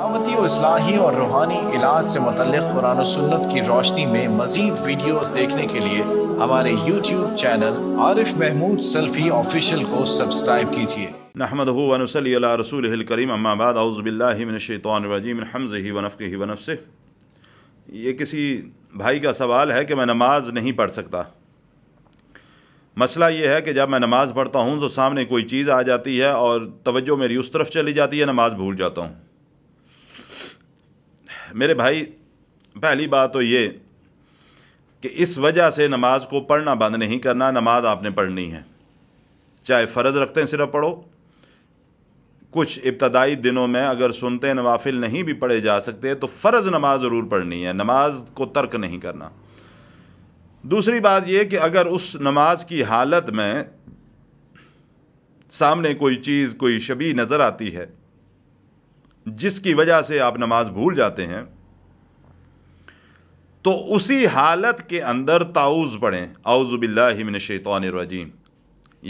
دعوتی و اصلاحی اور روحانی علاج سے متعلق قرآن و سنت کی روشنی میں مزید ویڈیوز دیکھنے کے لیے ہمارے یوٹیوب چینل عارف محمود سلفی آفیشیل کو سبسکرائب کیجیے۔ نحمدہ و نصلی علی رسولہ الکریم، اما بعد، اعوذ باللہ من الشیطان الرجیم، من حمزہ ونفخہ ونفثہ۔ یہ کسی بھائی کا سوال ہے کہ میں نماز نہیں پڑھ سکتا۔ مسئلہ یہ ہے کہ جب میں نماز پڑھتا ہوں تو سامنے کوئی چیز آ جاتی ہے اور توجہ میری اس طرف چلی جاتی ہے، نماز بھول جاتا ہوں۔ میرے بھائی، پہلی بات تو یہ کہ اس وجہ سے نماز کو پڑھنا بند نہیں کرنا، نماز آپ نے پڑھنی ہے، چاہے فرض رکھتے ہیں صرف پڑھو، کچھ ابتدائی دنوں میں اگر سنتے نوافل نہیں بھی پڑھے جا سکتے تو فرض نماز ضرور پڑھنی ہے، نماز کو ترک نہیں کرنا۔ دوسری بات یہ کہ اگر اس نماز کی حالت میں سامنے کوئی چیز، کوئی شبیہ نظر آتی ہے جس کی وجہ سے آپ نماز بھول جاتے ہیں، تو اسی حالت کے اندر تعوذ پڑھیں، اعوذ باللہ من الشیطان الرجیم۔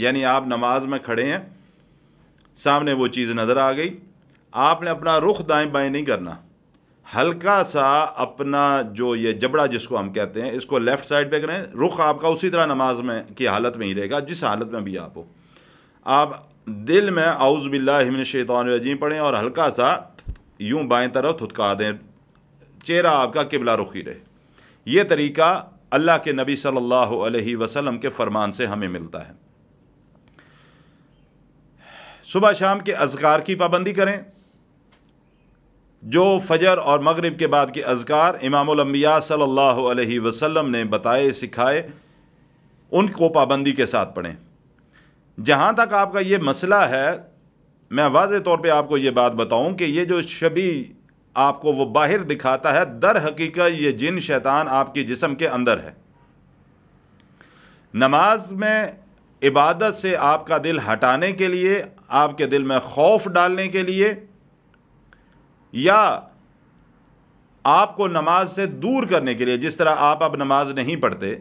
یعنی آپ نماز میں کھڑے ہیں، سامنے وہ چیز نظر آ گئی، آپ نے اپنا رخ دائیں بائیں نہیں کرنا، ہلکا سا اپنا جو یہ جبڑا جس کو ہم کہتے ہیں اس کو لیفٹ سائڈ پہ کریں، رخ آپ کا اسی طرح نماز میں کی حالت میں ہی رہے گا جس حالت میں بھی آپ ہو۔ آپ دل میں اعوذ باللہ من الشیطان الرجیم پڑھیں اور ہلکا سا یوں بائیں طرف تھتکا دیں، چہرہ آپ کا قبلہ رخی رہے۔ یہ طریقہ اللہ کے نبی صلی اللہ علیہ وسلم کے فرمان سے ہمیں ملتا ہے۔ صبح شام کے اذکار کی پابندی کریں، جو فجر اور مغرب کے بعد کے اذکار امام الانبیاء صلی اللہ علیہ وسلم نے بتائے، سکھائے، ان کو پابندی کے ساتھ پڑھیں۔ جہاں تک آپ کا یہ مسئلہ ہے، میں واضح طور پہ آپ کو یہ بات بتاؤں کہ یہ جو شبیہ آپ کو وہ باہر دکھاتا ہے، در حقیقت یہ جن شیطان آپ کے جسم کے اندر ہے۔ نماز میں عبادت سے آپ کا دل ہٹانے کے لیے، آپ کے دل میں خوف ڈالنے کے لیے، یا آپ کو نماز سے دور کرنے کے لیے، جس طرح آپ اب نماز نہیں پڑھتے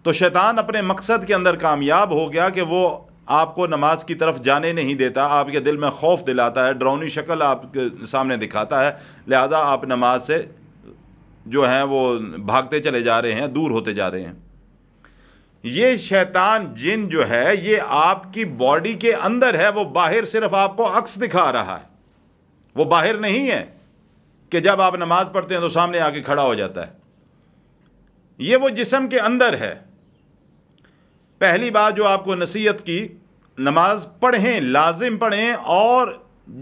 تو شیطان اپنے مقصد کے اندر کامیاب ہو گیا کہ وہ آپ کو نماز کی طرف جانے نہیں دیتا، آپ کے دل میں خوف دلاتا ہے، ڈراؤنی شکل آپ کے سامنے دکھاتا ہے، لہذا آپ نماز سے جو ہیں وہ بھاگتے چلے جا رہے ہیں، دور ہوتے جا رہے ہیں۔ یہ شیطان جن جو ہے یہ آپ کی باڈی کے اندر ہے، وہ باہر صرف آپ کو عکس دکھا رہا ہے، وہ باہر نہیں ہے کہ جب آپ نماز پڑھتے ہیں تو سامنے آ کے کھڑا ہو جاتا ہے، یہ وہ جسم کے اندر ہے۔ پہلی بات جو آپ کو نصیحت کی، نماز پڑھیں، لازم پڑھیں، اور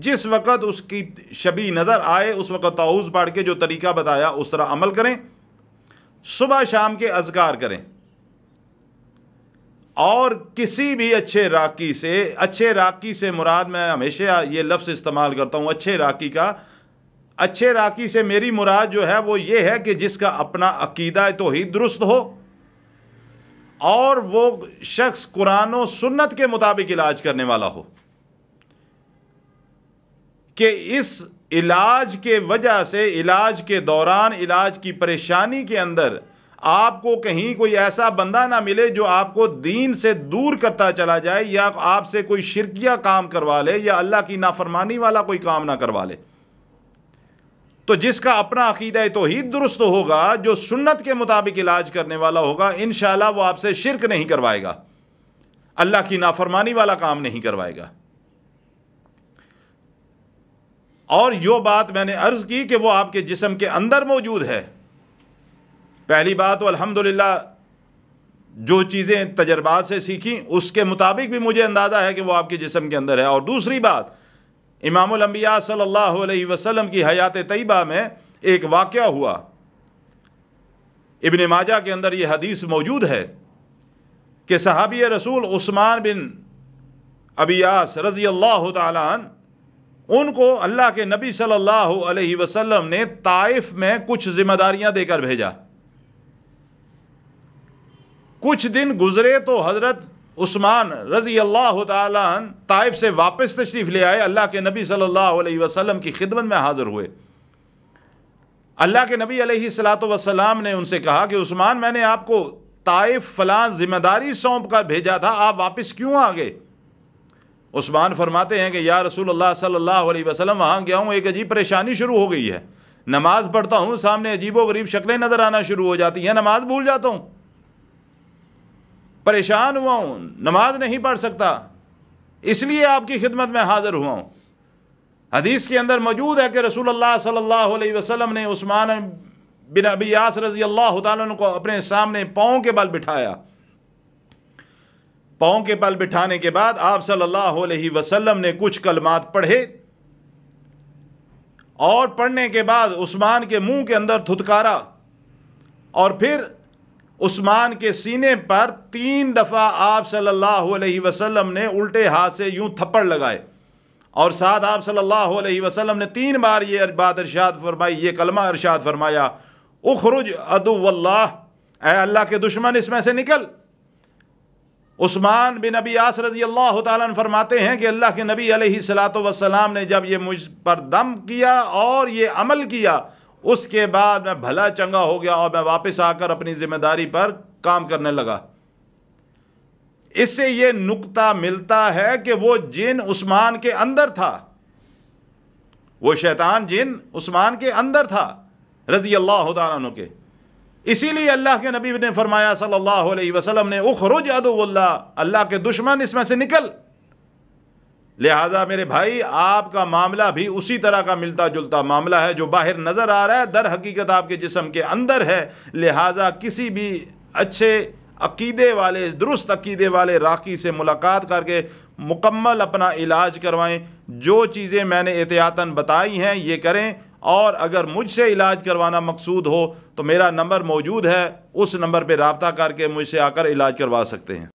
جس وقت اس کی شبیہ نظر آئے اس وقت تعوذ پڑھ کے جو طریقہ بتایا اس طرح عمل کریں، صبح شام کے اذکار کریں، اور کسی بھی اچھے راقی سے مراد، میں ہمیشہ یہ لفظ استعمال کرتا ہوں اچھے راقی سے میری مراد جو ہے وہ یہ ہے کہ جس کا اپنا عقیدہ توحید درست ہو اور وہ شخص قرآن و سنت کے مطابق علاج کرنے والا ہو، کہ اس علاج کے وجہ سے، علاج کے دوران، علاج کی پریشانی کے اندر آپ کو کہیں کوئی ایسا بندہ نہ ملے جو آپ کو دین سے دور کرتا چلا جائے، یا آپ سے کوئی شرکیہ کام کروا لے، یا اللہ کی نافرمانی والا کوئی کام نہ کروا لے۔ تو جس کا اپنا عقیدہ توحید درست ہوگا، جو سنت کے مطابق علاج کرنے والا ہوگا، انشاءاللہ وہ آپ سے شرک نہیں کروائے گا، اللہ کی نافرمانی والا کام نہیں کروائے گا۔ اور یہ بات میں نے عرض کی کہ وہ آپ کے جسم کے اندر موجود ہے۔ پہلی بات تو الحمدللہ جو چیزیں تجربات سے سیکھیں اس کے مطابق بھی مجھے اندازہ ہے کہ وہ آپ کے جسم کے اندر ہے۔ اور دوسری بات، امام الانبیاء صلی اللہ علیہ وسلم کی حیات طیبہ میں ایک واقعہ ہوا، ابن ماجہ کے اندر یہ حدیث موجود ہے کہ صحابی رسول عثمان بن ابی عاص رضی اللہ تعالی عنہ، ان کو اللہ کے نبی صلی اللہ علیہ وسلم نے طائف میں کچھ ذمہ داریاں دے کر بھیجا۔ کچھ دن گزرے تو حضرت عثمان رضی اللہ تعالی عنہ طائف سے واپس تشریف لے آئے، اللہ کے نبی صلی اللہ علیہ وسلم کی خدمت میں حاضر ہوئے۔ اللہ کے نبی علیہ الصلاۃ والسلام نے ان سے کہا کہ عثمان، میں نے آپ کو طائف فلاں ذمہ داری سونپ کر بھیجا تھا، آپ واپس کیوں آ گئے؟ عثمان فرماتے ہیں کہ یا رسول اللہ صلی اللہ علیہ وسلم وہاں گیا ہوں، ایک عجیب پریشانی شروع ہو گئی ہے، نماز پڑھتا ہوں سامنے عجیب و غریب شکلیں نظر آنا شروع ہو جاتی ہیں، نماز بھول جاتا ہوں، پریشان ہوا ہوں، نماز نہیں پڑھ سکتا، اس لیے آپ کی خدمت میں حاضر ہوا ہوں۔ حدیث کے اندر موجود ہے کہ رسول اللہ صلی اللہ علیہ وسلم نے عثمان بن ابی یاس رضی اللہ تعالیٰ عنہ کو اپنے سامنے پاؤں کے بل بٹھایا۔ پاؤں کے بل بٹھانے کے بعد آپ صلی اللہ علیہ وسلم نے کچھ کلمات پڑھے، اور پڑھنے کے بعد عثمان کے منہ کے اندر تھتکارا، اور پھر عثمان کے سینے پر 3 دفعہ آپ صلی اللہ علیہ وسلم نے الٹے ہاتھ سے یوں تھپڑ لگائے، اور ساتھ آپ صلی اللہ علیہ وسلم نے 3 بار یہ بات ارشاد فرمائی، یہ کلمہ ارشاد فرمایا، اخرج عدو اللہ، اے اللہ کے دشمن اس میں سے نکل۔ عثمان بن ابی یاس رضی اللہ تعالیٰ عنہ فرماتے ہیں کہ اللہ کے نبی علیہ الصلاۃ نے جب یہ مجھ پر دم کیا اور یہ عمل کیا، اس کے بعد میں بھلا چنگا ہو گیا اور میں واپس آ کر اپنی ذمہ داری پر کام کرنے لگا۔ اس سے یہ نقطہ ملتا ہے کہ وہ جن عثمان کے اندر تھا، وہ شیطان جن عثمان کے اندر تھا رضی اللہ تعالیٰ عنہ کے، اسی لیے اللہ کے نبی نے فرمایا صلی اللہ علیہ وسلم نے اخرج عدو اللہ، اللہ کے دشمن اس میں سے نکل۔ لہٰذا میرے بھائی آپ کا معاملہ بھی اسی طرح کا ملتا جلتا معاملہ ہے، جو باہر نظر آ رہا ہے در حقیقت آپ کے جسم کے اندر ہے۔ لہٰذا کسی بھی اچھے عقیدے والے، درست عقیدے والے راقی سے ملاقات کر کے مکمل اپنا علاج کروائیں۔ جو چیزیں میں نے احتیاطاً بتائی ہیں یہ کریں، اور اگر مجھ سے علاج کروانا مقصود ہو تو میرا نمبر موجود ہے، اس نمبر پہ رابطہ کر کے مجھ سے آ کر علاج کروا سکتے ہیں۔